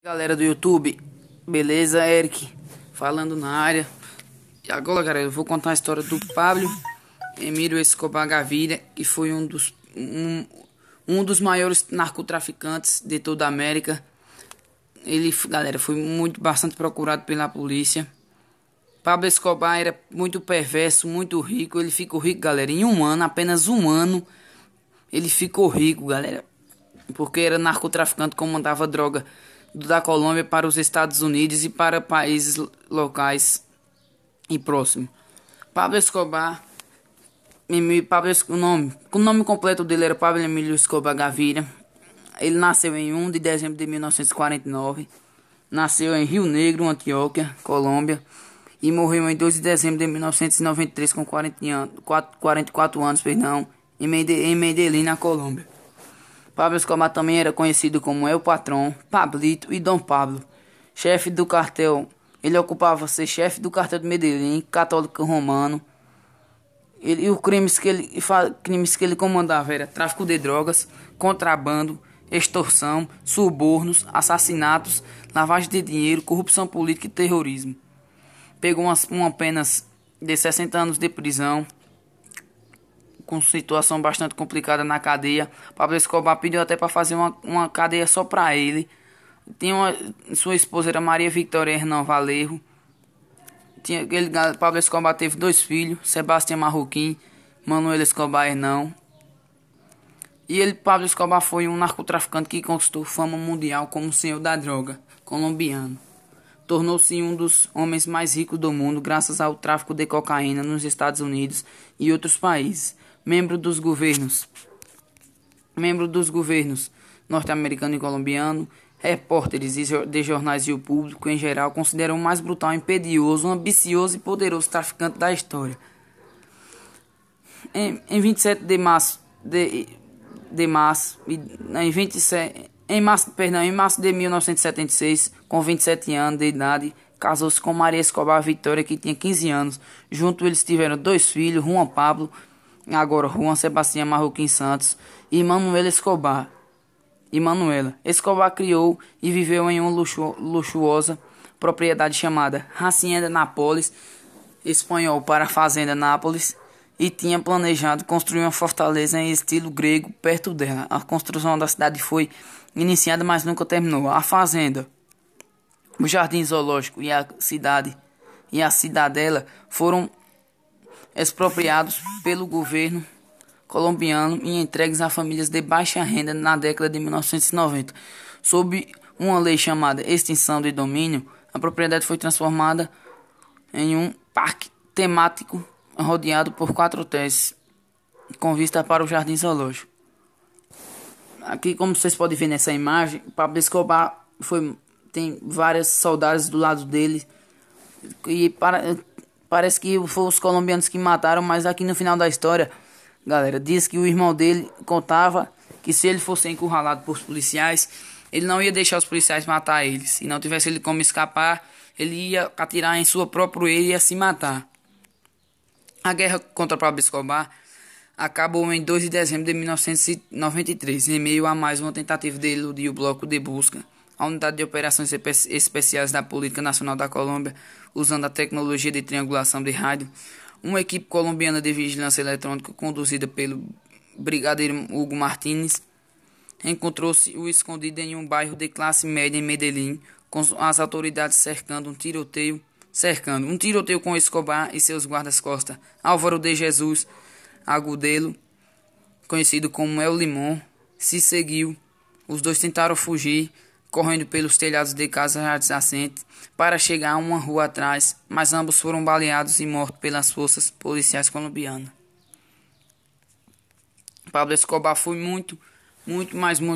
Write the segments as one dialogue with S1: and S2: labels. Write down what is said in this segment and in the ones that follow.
S1: Galera do YouTube, beleza? Eric falando na área. E agora, galera, eu vou contar a história do Pablo Emílio Escobar Gaviria, que foi um dos maiores narcotraficantes de toda a América. Ele, galera, foi bastante procurado pela polícia. Pablo Escobar era muito perverso, muito rico. Ele ficou rico, galera, em um ano, apenas um ano. Ele ficou rico, galera, porque era narcotraficante, comandava droga da Colômbia para os Estados Unidos e para países locais e próximos. Pablo Escobar, o nome completo dele era Pablo Emílio Escobar Gaviria. Ele nasceu em 1 de dezembro de 1949. Nasceu em Rio Negro, Antioquia, Colômbia. E morreu em 2 de dezembro de 1993 com 44 anos, em Medellín, na Colômbia. Pablo Escobar também era conhecido como El Patrão, Pablito e Dom Pablo, chefe do cartel. Ele ocupava ser chefe do cartel de Medellín, católico romano. Os crimes que ele comandava era tráfico de drogas, contrabando, extorsão, subornos, assassinatos, lavagem de dinheiro, corrupção política e terrorismo. Pegou uma pena de 60 anos de prisão, com situação bastante complicada na cadeia. Pablo Escobar pediu até para fazer uma cadeia só para ele. Sua esposa era Maria Victoria Hernán Valerro. Pablo Escobar teve 2 filhos, Sebastião Marroquim, Manuel Escobar Hernán. Pablo Escobar foi um narcotraficante que conquistou fama mundial como o senhor da droga colombiano. Tornou-se um dos homens mais ricos do mundo graças ao tráfico de cocaína nos Estados Unidos e outros países. Membro dos governos norte-americano e colombiano, repórteres de jornais e o público em geral consideram o mais brutal, impiedoso, ambicioso e poderoso traficante da história. Em 27 de março de 1976, com 27 anos de idade, casou-se com Maria Escobar Vitória, que tinha 15 anos. Juntos eles tiveram 2 filhos, Juan Pablo, agora Juan Sebastião Marroquim Santos, e Manuela Escobar. Escobar criou e viveu em uma luxuosa propriedade chamada Hacienda Nápoles, espanhol para Fazenda Nápoles, e tinha planejado construir uma fortaleza em estilo grego perto dela. A construção da cidade foi iniciada, mas nunca terminou. A fazenda, o jardim zoológico e a cidadela foram expropriados pelo governo colombiano e entregues a famílias de baixa renda na década de 1990. Sob uma lei chamada Extinção de Domínio, a propriedade foi transformada em um parque temático rodeado por 4 hotéis com vista para o jardim zoológico. Aqui, como vocês podem ver nessa imagem, Pablo Escobar tem vários soldados do lado dele e parece que foram os colombianos que mataram, mas aqui no final da história, galera, diz que o irmão dele contava que se ele fosse encurralado por policiais, ele não ia deixar os policiais matar ele. Se não tivesse ele como escapar, ele ia atirar em sua própria ele e ia se matar. A guerra contra Pablo Escobar acabou em 2 de dezembro de 1993, em meio a mais uma tentativa de eludir o bloco de busca. A Unidade de Operações Especiais da Polícia Nacional da Colômbia, usando a tecnologia de triangulação de rádio, uma equipe colombiana de vigilância eletrônica conduzida pelo brigadeiro Hugo Martínez encontrou-se escondido em um bairro de classe média em Medellín, com as autoridades cercando um tiroteio com Escobar e seus guardas-costas. Álvaro de Jesus Agudelo, conhecido como El Limón, se seguiu. Os dois tentaram fugir, correndo pelos telhados de casas adjacentes para chegar a uma rua atrás, mas ambos foram baleados e mortos pelas forças policiais colombianas. Pablo Escobar foi muito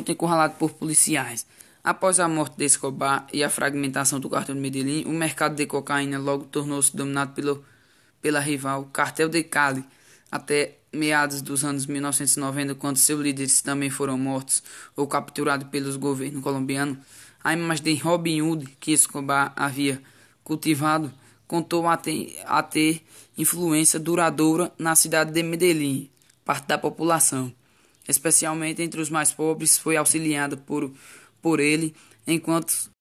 S1: encurralado por policiais. Após a morte de Escobar e a fragmentação do cartel de Medellín, o mercado de cocaína logo tornou-se dominado pela rival Cartel de Cali, até meados dos anos 1990, quando seus líderes também foram mortos ou capturados pelos governos colombianos. A imagem de Robin Hood que Escobar havia cultivado contou a ter influência duradoura na cidade de Medellín. Parte da população, especialmente entre os mais pobres, foi auxiliada por ele, enquanto